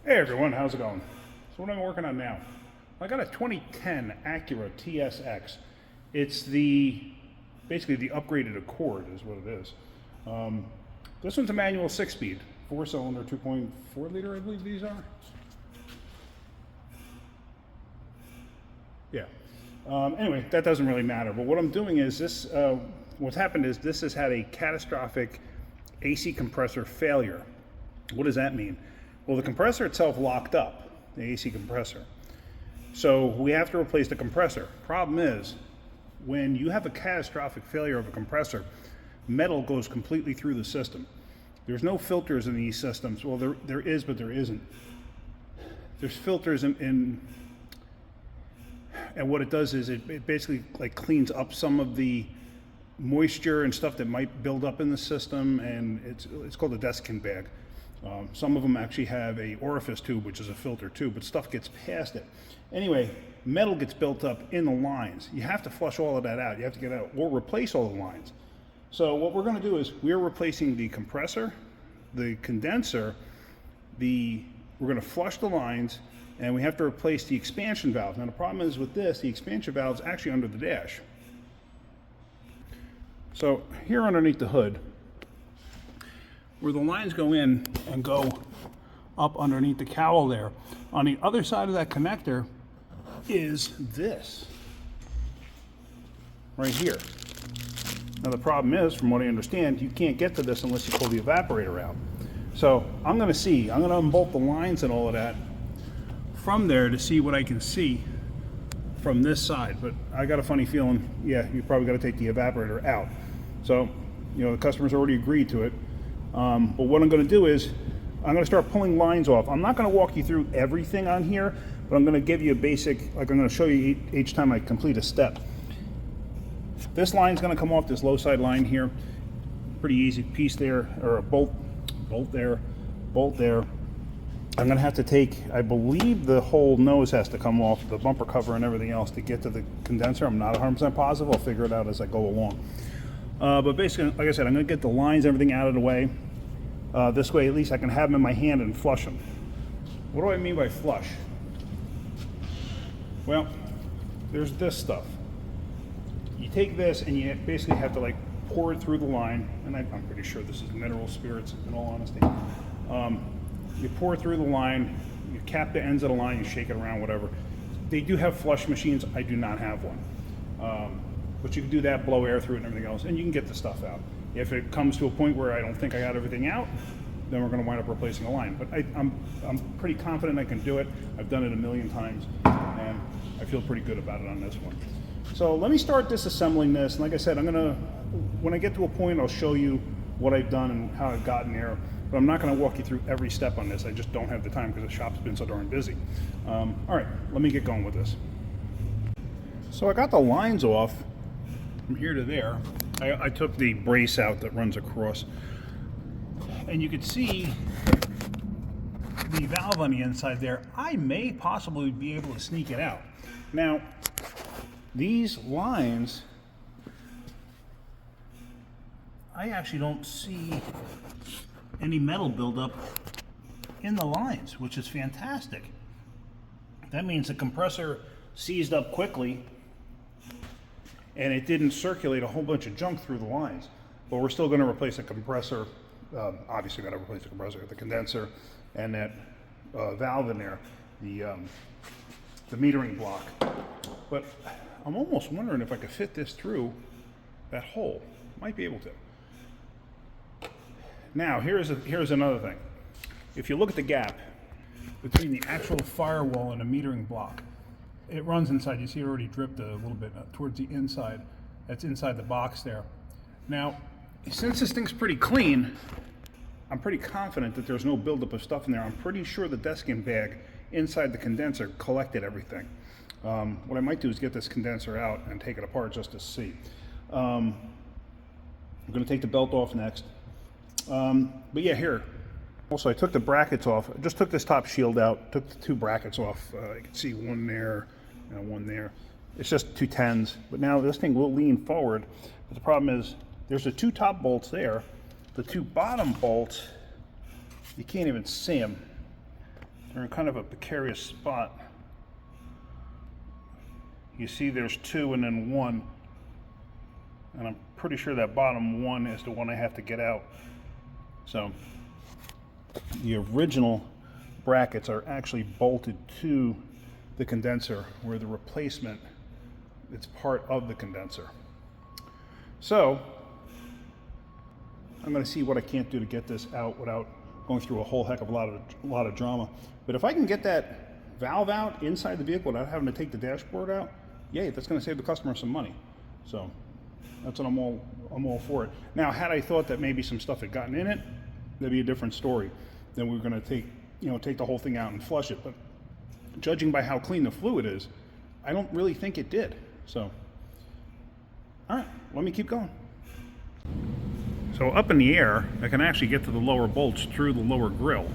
Hey everyone, how's it going? So what am I working on now? I got a 2010 Acura TSX. It's basically the upgraded Accord is what it is. This one's a manual 6-speed, 4-cylinder, 2.4 liter I believe these are. Yeah. Anyway, that doesn't really matter. But what I'm doing is this, what's happened is this has had a catastrophic AC compressor failure. What does that mean? Well, the compressor itself locked up, the AC compressor. So we have to replace the compressor. Problem is, when you have a catastrophic failure of a compressor, metal goes completely through the system. There's no filters in these systems. Well, there is, but there isn't. There's filters and what it does is it basically like cleans up some of the moisture and stuff that might build up in the system, and it's called a desiccant bag. Some of them actually have a orifice tube, which is a filter too, but stuff gets past it. Anyway, metal gets built up in the lines. You have to flush all of that out. You have to get out or replace all the lines. So what we're going to do is we're replacing the compressor, the condenser, we're going to flush the lines, and we have to replace the expansion valve. Now the problem is with this, the expansion valve is actually under the dash. So here underneath the hood, where the lines go in and go up underneath the cowl there, on the other side of that connector is this right here. Now the problem is, from what I understand, you can't get to this unless you pull the evaporator out. So I'm going to unbolt the lines and all of that from there to see what I can see from this side. But I got a funny feeling, yeah, you probably got to take the evaporator out. So, you know, the customer's already agreed to it. But what I'm going to do is I'm going to start pulling lines off. I'm not going to walk you through everything on here, but I'm going to give you a basic, like I'm going to show you each time I complete a step. This line's going to come off this low side line here. Pretty easy piece there, or a bolt there, bolt there. I'm going to have to take, I believe the whole nose has to come off, the bumper cover and everything else to get to the condenser. I'm not 100% positive. I'll figure it out as I go along. But basically, like I said, I'm going to get the lines, everything out of the way. This way, at least I can have them in my hand and flush them. What do I mean by flush? Well, there's this stuff. You take this and you basically have to like pour it through the line, and I'm pretty sure this is mineral spirits, in all honesty. You pour it through the line, you cap the ends of the line, you shake it around, whatever. They do have flush machines. I do not have one. But you can do that, blow air through it and everything else, and you can get the stuff out. If it comes to a point where I don't think I got everything out, then we're going to wind up replacing a line. But I'm pretty confident I can do it. I've done it a million times, and I feel pretty good about it on this one. So let me start disassembling this. And like I said, when I get to a point, I'll show you what I've done and how I've gotten there. But I'm not going to walk you through every step on this. I just don't have the time because the shop's been so darn busy. All right, let me get going with this. So I got the lines off from here to there. I took the brace out that runs across, and you can see the valve on the inside there. I may possibly be able to sneak it out. Now, these lines, I actually don't see any metal buildup in the lines, which is fantastic. That means the compressor seized up quickly and it didn't circulate a whole bunch of junk through the lines. But we're still going to replace the compressor. Obviously, got to replace the compressor, the condenser, and that valve in there, the metering block. But I'm almost wondering if I could fit this through that hole. Might be able to. Now, here's another thing. If you look at the gap between the actual firewall and the metering block, it runs inside. You see it already dripped a little bit towards the inside. That's inside the box there. Now, since this thing's pretty clean, I'm pretty confident that there's no buildup of stuff in there. I'm pretty sure the desiccant bag inside the condenser collected everything. What I might do is get this condenser out and take it apart just to see. I'm going to take the belt off next. But yeah, here. Also, I took the brackets off. I just took this top shield out, took the two brackets off. You can see one there and one there. It's just two 10s, but now this thing will lean forward. But the problem is there's the two top bolts there. The two bottom bolts, you can't even see them. they're in kind of a precarious spot. You see there's 2 and then 1. And I'm pretty sure that bottom 1 is the one I have to get out. So the original brackets are actually bolted to the condenser, where the replacement, it's part of the condenser. So I'm going to see what I can't do to get this out without going through a whole heck of a lot of drama. But if I can get that valve out inside the vehicle without having to take the dashboard out, yay, that's going to save the customer some money. So that's what I'm all for it. Now, had I thought that maybe some stuff had gotten in it, that'd be a different story. Then we're going to take the whole thing out and flush it. But judging by how clean the fluid is, I don't really think it did. So, all right, let me keep going. So up in the air, I can actually get to the lower bolts through the lower grill.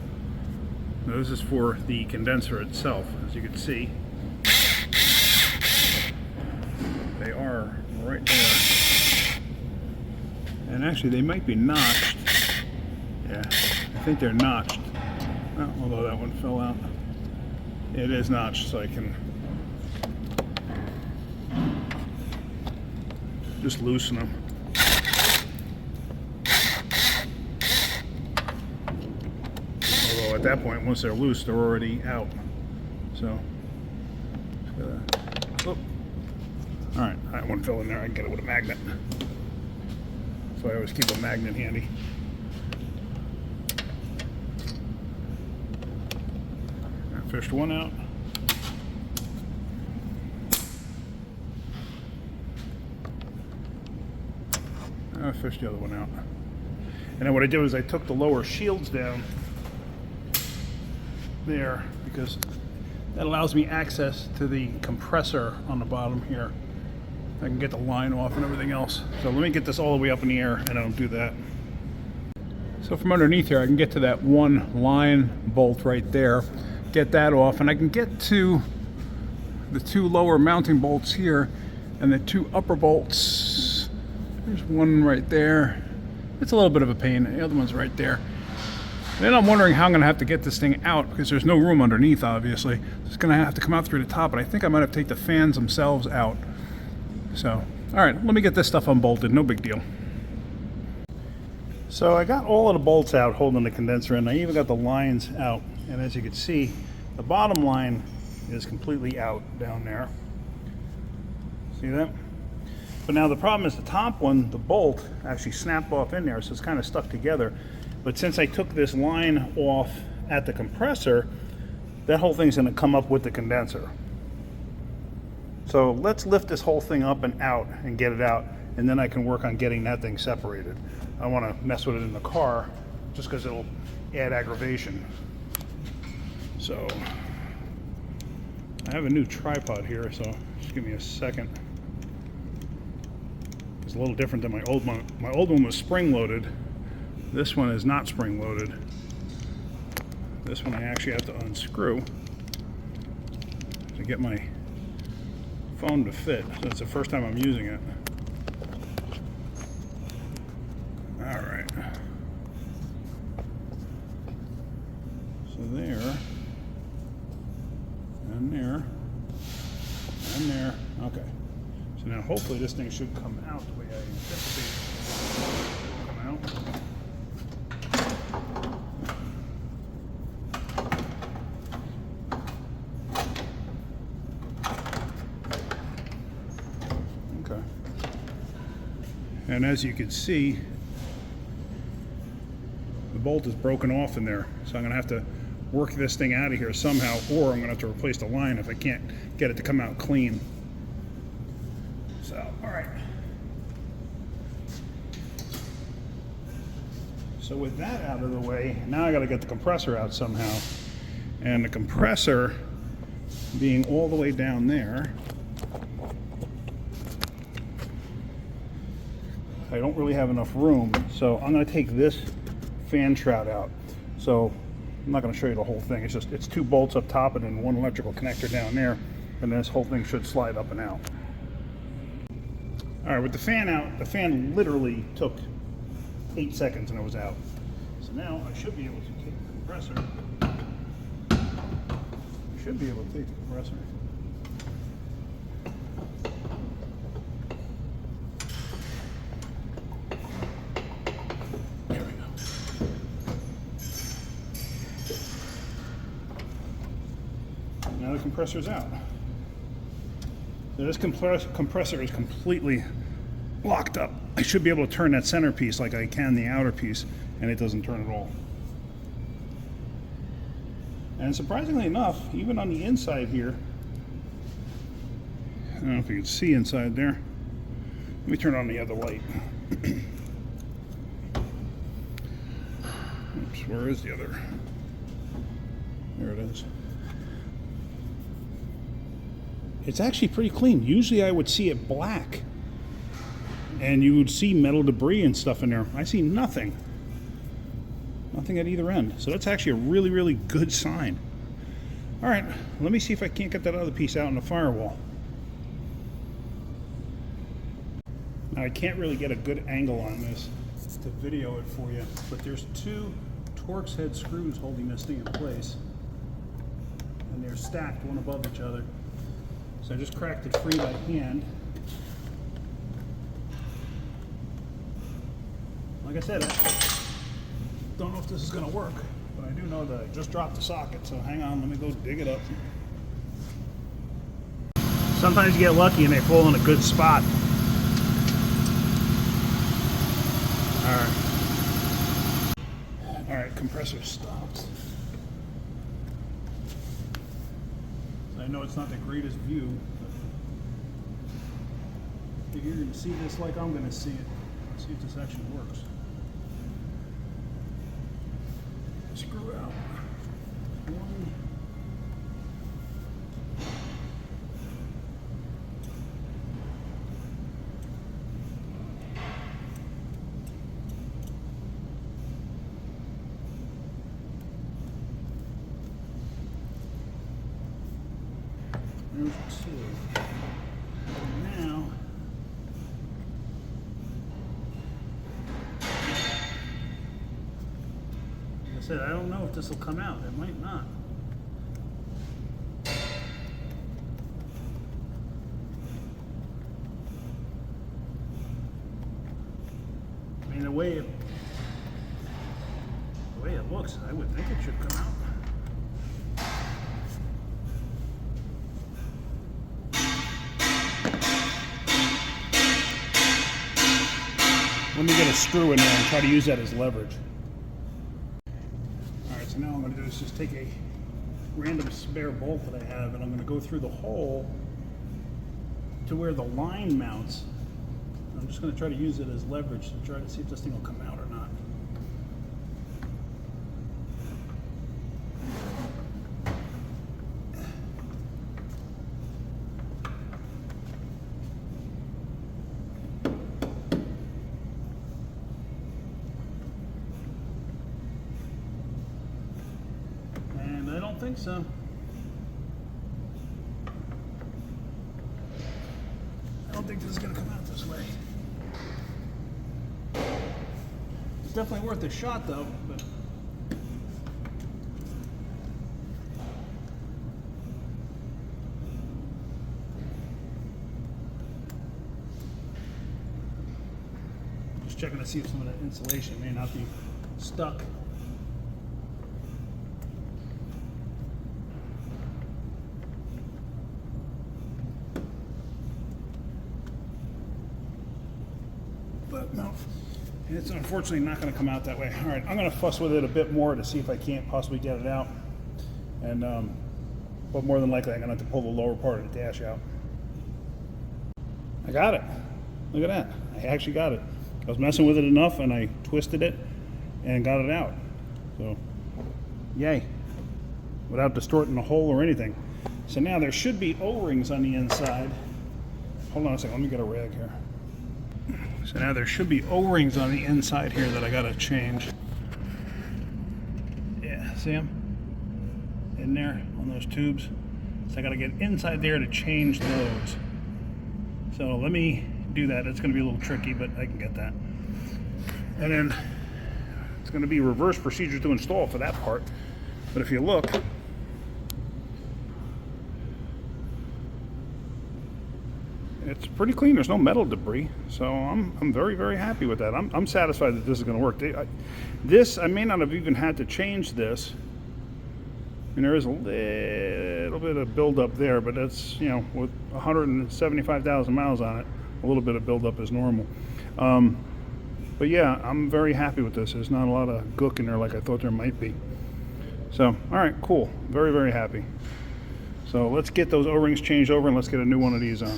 Now, this is for the condenser itself, as you can see. They are right there. And actually, they might be notched. Yeah, I think they're notched. Well, although that one fell out. It is notched, so I can just loosen them. Although at that point, once they're loose, they're already out. So, oh. All right, that one fell in there. I can get it with a magnet. So I always keep a magnet handy. I fished one out. I fished the other one out. And then what I did was I took the lower shields down there, because that allows me access to the compressor on the bottom here. I can get the line off and everything else. So let me get this all the way up in the air and I don't do that. So from underneath here, I can get to that one line bolt right there, get that off, and I can get to the 2 lower mounting bolts here and the 2 upper bolts. There's one right there. It's a little bit of a pain. The other one's right there. Then I'm wondering how I'm going to have to get this thing out, because there's no room underneath, obviously. It's going to have to come out through the top, but I think I might have to take the fans themselves out. So, all right, let me get this stuff unbolted. No big deal. So I got all of the bolts out holding the condenser in. I even got the lines out. And as you can see, the bottom line is completely out down there. See that? But now the problem is the top one, the bolt actually snapped off in there, so it's kind of stuck together. But since I took this line off at the compressor, that whole thing's going to come up with the condenser. So let's lift this whole thing up and out and get it out, and then I can work on getting that thing separated. I want to mess with it in the car just because it'll add aggravation. So I have a new tripod here, so just give me a second. It's a little different than my old one. My old one was spring-loaded. This one is not spring-loaded. This one I actually have to unscrew to get my phone to fit. So it's the first time I'm using it. All right. So there, and there, and there. Okay. So now hopefully this thing should come out the way I anticipate it will come out. And as you can see, the bolt is broken off in there. So I'm going to have to work this thing out of here somehow, or I'm going to have to replace the line if I can't get it to come out clean. So, all right. So with that out of the way, now I got to get the compressor out somehow. And the compressor being all the way down there, I don't really have enough room, so I'm going to take this fan shroud out. So I'm not going to show you the whole thing. It's 2 bolts up top and then 1 electrical connector down there, and this whole thing should slide up and out. All right, with the fan out, the fan literally took 8 seconds and it was out. So now I should be able to take the compressor should be able to take the compressor. There we go. Now the compressor's out. So this compressor is completely locked up. I should be able to turn that center piece like I can the outer piece, and it doesn't turn at all. And surprisingly enough, even on the inside here, I don't know if you can see inside there. Let me turn on the other light. Oops, where is the other? There it is. It's actually pretty clean. Usually I would see it black, and you would see metal debris and stuff in there. I see nothing. Nothing at either end. So that's actually a really, really good sign. All right, let me see if I can't get that other piece out in the firewall. Now I can't really get a good angle on this to video it for you, but there's two Torx head screws holding this thing in place, and they're stacked one above each other. So I just cracked it free by hand. Like I said, I don't know if this is going to work, but I do know that I just dropped the socket, so hang on, let me go dig it up. Sometimes you get lucky and they fall in a good spot. Alright, compressor stopped. I know it's not the greatest view, but you're going to see this like I'm going to see it. Let's see if this actually works. Screw out. One. There's two. Now, like I said, I don't know if this will come out. It might not. I mean, the way it looks, I would think it should come out. Let me get a screw in there and try to use that as leverage. Alright, so now I'm going to do is just take a random spare bolt that I have, and I'm going to go through the hole to where the line mounts. I'm just going to try to use it as leverage to try to see if this thing will come out or not. I don't think so. I don't think this is going to come out this way. It's definitely worth a shot though, but just checking to see if some of that insulation may not be stuck. But no, it's unfortunately not going to come out that way. All right, I'm going to fuss with it a bit more to see if I can't possibly get it out. And but more than likely I'm going to have to pull the lower part of the dash out. I got it. Look at that. I actually got it. I was messing with it enough and I twisted it and got it out. So, yay. Without distorting the hole or anything. So now there should be O-rings on the inside. Hold on a second, let me get a rag here. So now there should be O-rings on the inside here that I gotta change. Yeah, see them? In there on those tubes. So I gotta get inside there to change those. So let me do that. It's gonna be a little tricky, but I can get that. And then it's gonna be reverse procedure to install for that part. But if you look, it's pretty clean. There's no metal debris, so I'm very, very happy with that. I'm satisfied that this is going to work. I may not have even had to change this. And there is a little bit of buildup there, but that's, you know, with 175,000 miles on it, a little bit of buildup is normal. But yeah, I'm very happy with this. There's not a lot of gook in there like I thought there might be. So, all right, cool. Very, very happy. So let's get those O-rings changed over and let's get a new one of these on.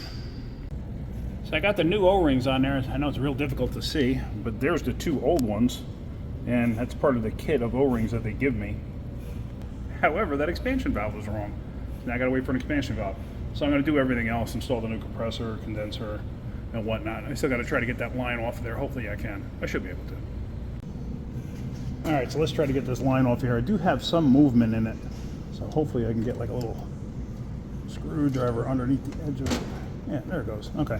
So I got the new O-rings on there. I know it's real difficult to see, but there's the two old ones, and that's part of the kit of O-rings that they give me. However, that expansion valve was wrong. Now I gotta wait for an expansion valve. So I'm gonna do everything else, install the new compressor, condenser, and whatnot. I still gotta try to get that line off of there. Hopefully I can. I should be able to. All right, so let's try to get this line off here. I do have some movement in it, so hopefully I can get like a little screwdriver underneath the edge of it. Yeah, there it goes. Okay.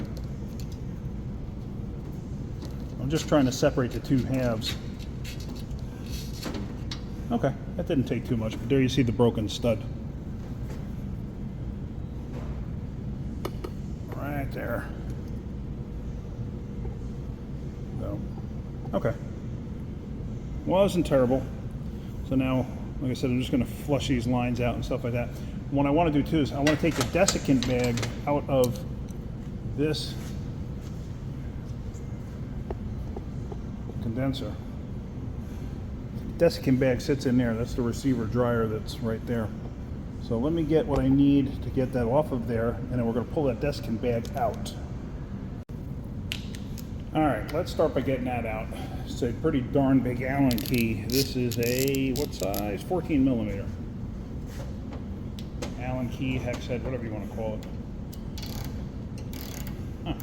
I'm just trying to separate the two halves. Okay, that didn't take too much, but there you see the broken stud. Right there. So, okay. Wasn't terrible. So now, like I said, I'm just going to flush these lines out and stuff like that. What I want to do too is I want to take the desiccant bag out of this condenser. Desiccant bag sits in there. That's the receiver dryer that's right there. So let me get what I need to get that off of there, and then we're going to pull that desiccant bag out. All right, let's start by getting that out. It's a pretty darn big Allen key. This is a, what size? 14 millimeter. Allen key, hex head, whatever you want to call it. Huh.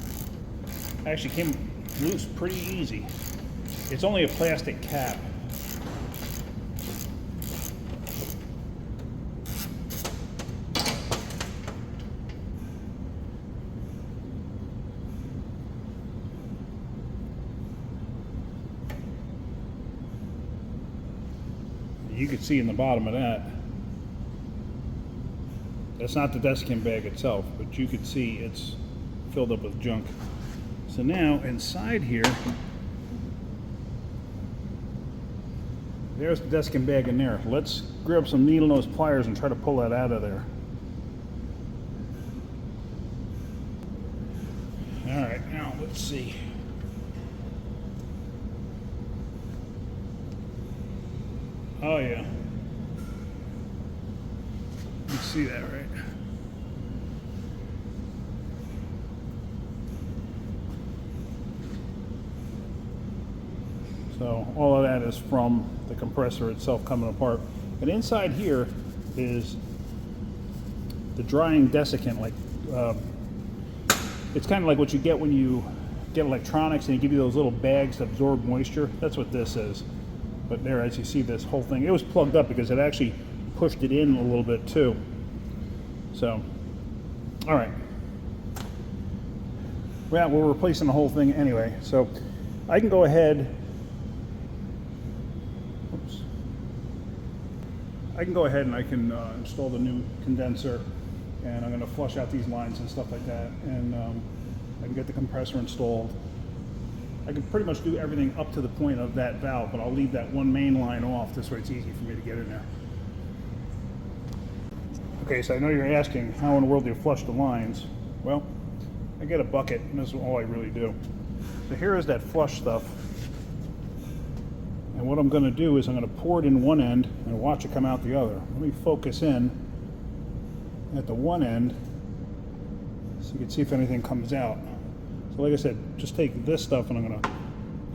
Actually came loose pretty easy. It's only a plastic cap. You can see in the bottom of that, that's not the desiccant bag itself, but you can see it's filled up with junk. So now inside here, there's the desiccant bag in there. Let's grab some needle nose pliers and try to pull that out of there. All right, now let's see. Oh yeah. You see that, right? So all of that is from the compressor itself coming apart. And inside here is the drying desiccant. Like it's kind of like what you get when you get electronics and they give you those little bags to absorb moisture. That's what this is. But there, as you see, this whole thing, it was plugged up because it actually pushed it in a little bit too. So, all right. Well, we're replacing the whole thing anyway. So I can go ahead. Oops. I can go ahead and I can install the new condenser, and I'm going to flush out these lines and stuff like that, and I can get the compressor installed. I can pretty much do everything up to the point of that valve, but I'll leave that one main line off. This way it's easy for me to get in there. Okay, so I know you're asking, how in the world do you flush the lines? Well, I get a bucket, and this is all I really do. So here is that flush stuff. And what I'm going to do is I'm going to pour it in one end and watch it come out the other. Let me focus in at the one end so you can see if anything comes out. So like I said, just take this stuff and I'm going to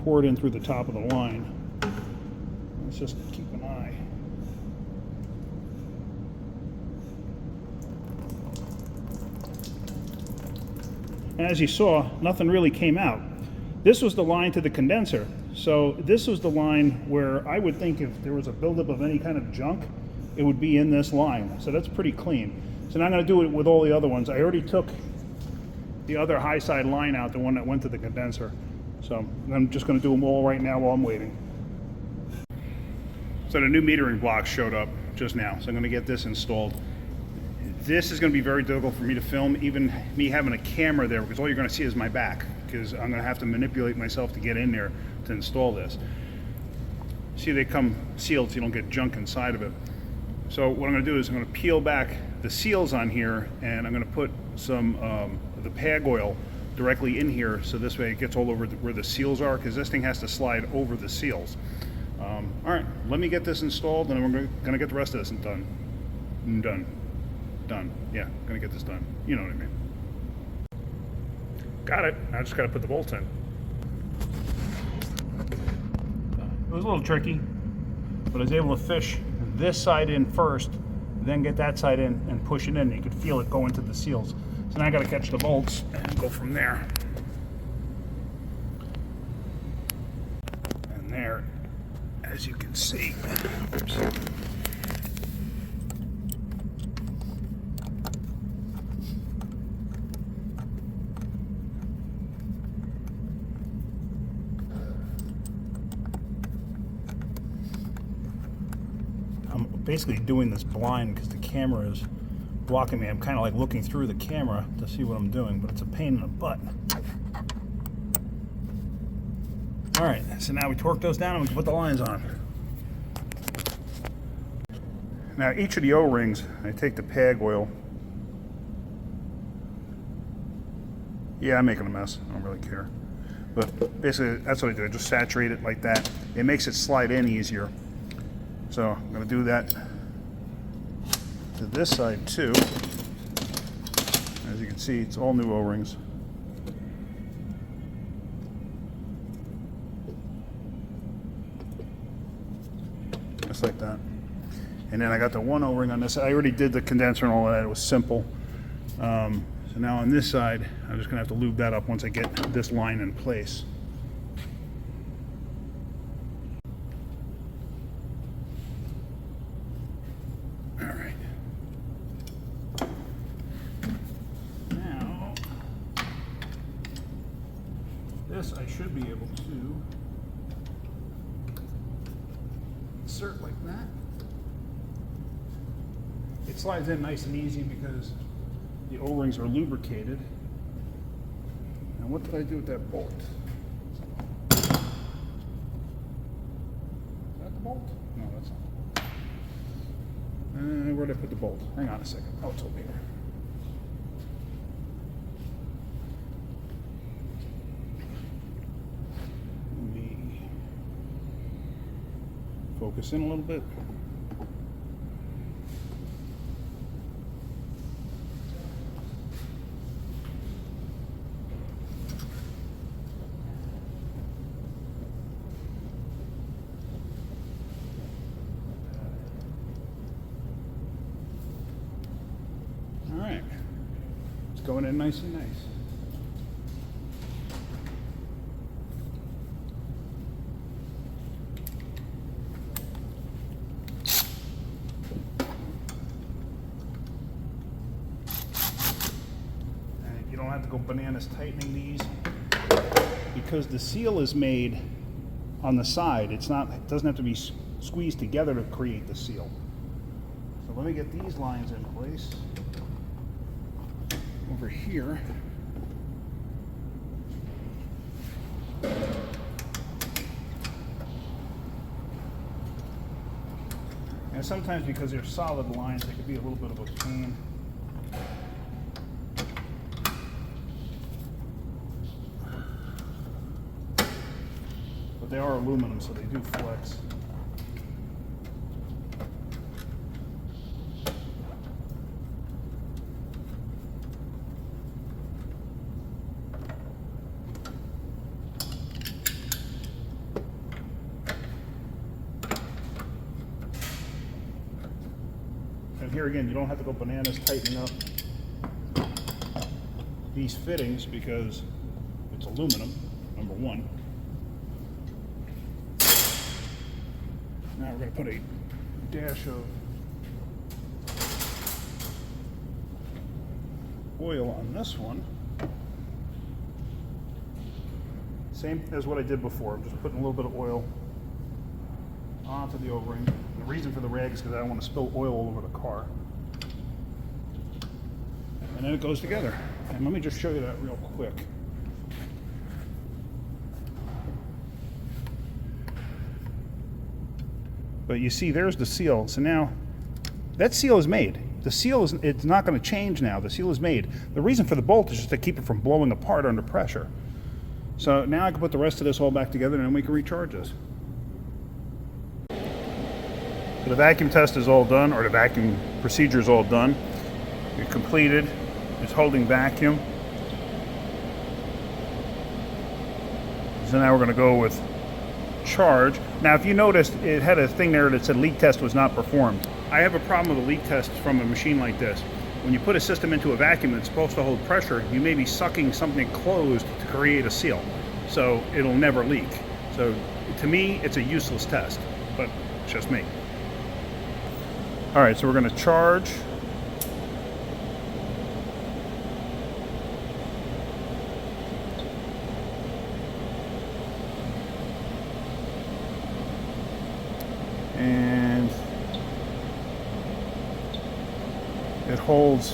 pour it in through the top of the line. Let's just keep an eye. And as you saw, nothing really came out. This was the line to the condenser. So this was the line where I would think if there was a buildup of any kind of junk, it would be in this line. So that's pretty clean. So now I'm going to do it with all the other ones. I already took the other high side line out, the one that went to the condenser. So I'm just going to do them all right now while I'm waiting. So the new metering block showed up just now. So I'm going to get this installed. This is going to be very difficult for me to film, even me having a camera there, because all you're going to see is my back, because I'm going to have to manipulate myself to get in there to install this. See, they come sealed so you don't get junk inside of it. So what I'm going to do is I'm going to peel back the seals on here, and I'm going to put some of the PAG oil directly in here, so this way it gets all over where the seals are, because this thing has to slide over the seals. All right, let me get this installed, and then we're going to get the rest of this done. Done. Yeah, going to get this done. You know what I mean. Got it. I just got to put the bolts in. It was a little tricky, but I was able to fish this side in first, then get that side in and push it in. You could feel it go into the seals. So now I got to catch the bolts and go from there. And there, as you can see, oops. I'm basically doing this blind because the camera is blocking me. I'm kind of like looking through the camera to see what I'm doing, but it's a pain in the butt. All right, so now we torque those down and we can put the lines on. Now each of the O-rings, I take the PAG oil. Yeah, I'm making a mess. I don't really care. But basically, that's what I do. I just saturate it like that. It makes it slide in easier. So I'm going to do that to this side too. As you can see, it's all new O-rings. Just like that. And then I got the one O-ring on this. I already did the condenser and all of that. It was simple. So now on this side, I'm just going to have to lube that up once I get this line in place. This I should be able to insert like that. It slides in nice and easy because the O-rings are lubricated. Now what did I do with that bolt? Is that the bolt? No, that's not the bolt. Where did I put the bolt? Hang on a second. Oh, it's over here. Focus in a little bit. All right, it's going in nice and nice. Have to go bananas tightening these because the seal is made on the side. It doesn't have to be squeezed together to create the seal. So let me get these lines in place over here. And sometimes because they're solid lines, they could be a little bit of a pain. They are aluminum, so they do flex. And here again, you don't have to go bananas tightening up these fittings because it's aluminum, number one. Now we're going to put a dash of oil on this one. Same as what I did before. I'm just putting a little bit of oil onto the O-ring. The reason for the rag is because I don't want to spill oil all over the car. and then it goes together. And let me just show you that real quick. But you see, there's the seal. So now, that seal is made. The seal is, it's not going to change now. The seal is made. The reason for the bolt is just to keep it from blowing apart under pressure. So now I can put the rest of this all back together and then we can recharge this. So the vacuum test is all done, or the vacuum procedure is all done. It's completed. It's holding vacuum. So now we're going to go with charge. Now if you noticed, it had a thing there that said leak test was not performed. I have a problem with a leak test from a machine like this. When you put a system into a vacuum that's supposed to hold pressure, you may be sucking something closed to create a seal. So it'll never leak. So to me, it's a useless test, but it's just me. All right, so we're going to charge. And it holds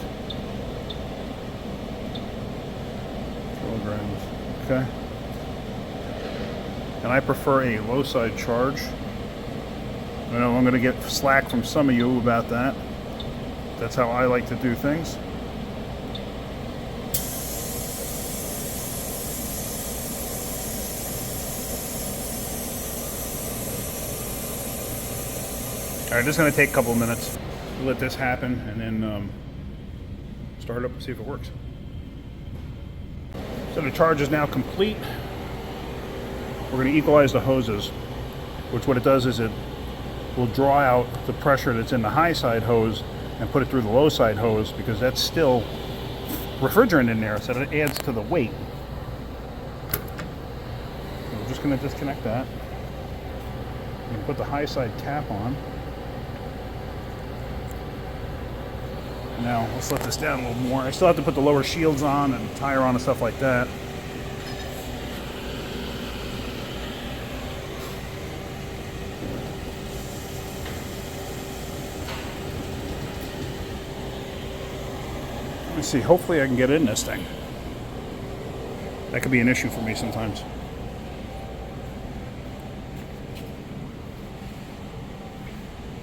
kilograms, okay? And I prefer a low side charge. I know I'm going to get slack from some of you about that. That's how I like to do things. All right, this is going to take a couple of minutes. We'll let this happen and then start it up and see if it works. So the charge is now complete. We're going to equalize the hoses, which what it does is it will draw out the pressure that's in the high side hose and put it through the low side hose, because that's still refrigerant in there, so it adds to the weight. So we're just going to disconnect that and put the high side cap on. Now let's let this down a little more. I still have to put the lower shields on and tire on and stuff like that. Let's see, hopefully I can get in this thing. That could be an issue for me sometimes.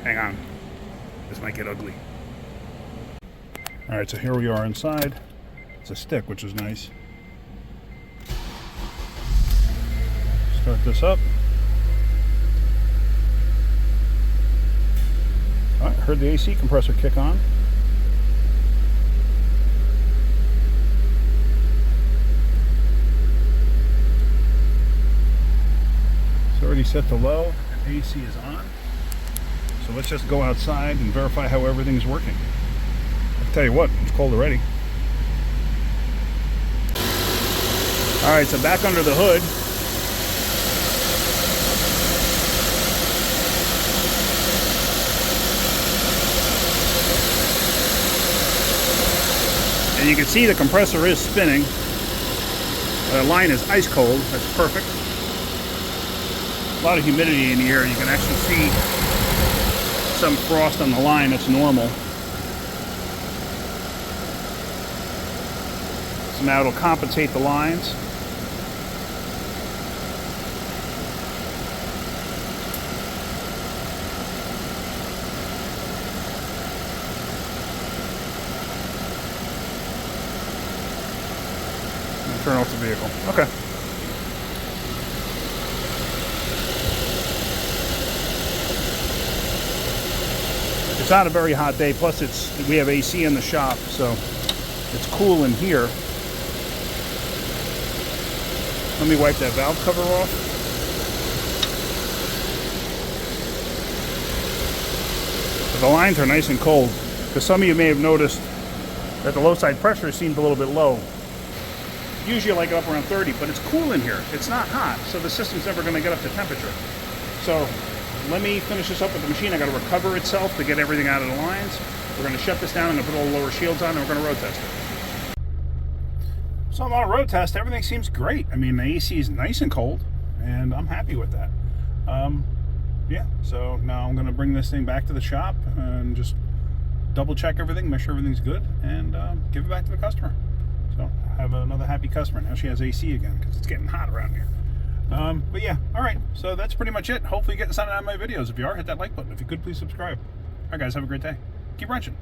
Hang on, this might get ugly. All right, so here we are inside. It's a stick, which is nice. Start this up. All right, heard the AC compressor kick on. It's already set to low, and AC is on. So let's just go outside and verify how everything's working. I'll tell you what, it's cold already. All right, so back under the hood. And you can see the compressor is spinning. The line is ice cold, that's perfect. A lot of humidity in the air. You can actually see some frost on the line, that's normal. So now it'll compensate the lines. And turn off the vehicle. Okay. It's not a very hot day, plus we have AC in the shop, so it's cool in here. Let me wipe that valve cover off. But the lines are nice and cold, because some of you may have noticed that the low side pressure seemed a little bit low. Usually I like it up around 30, but it's cool in here. It's not hot, so the system's never going to get up to temperature. So let me finish this up with the machine. I got to recover itself to get everything out of the lines. We're going to shut this down. I'm going to put all the lower shields on, and we're going to road test it. So I'm on a road test. Everything seems great. I mean, the AC is nice and cold, and I'm happy with that. Yeah, so now I'm going to bring this thing back to the shop and just double check everything, make sure everything's good, and give it back to the customer. So have another happy customer. Now she has AC again because it's getting hot around here. But yeah, all right. So that's pretty much it. Hopefully you're getting something out of my videos. If you are, hit that like button. If you could, please subscribe. All right, guys, have a great day. Keep wrenching.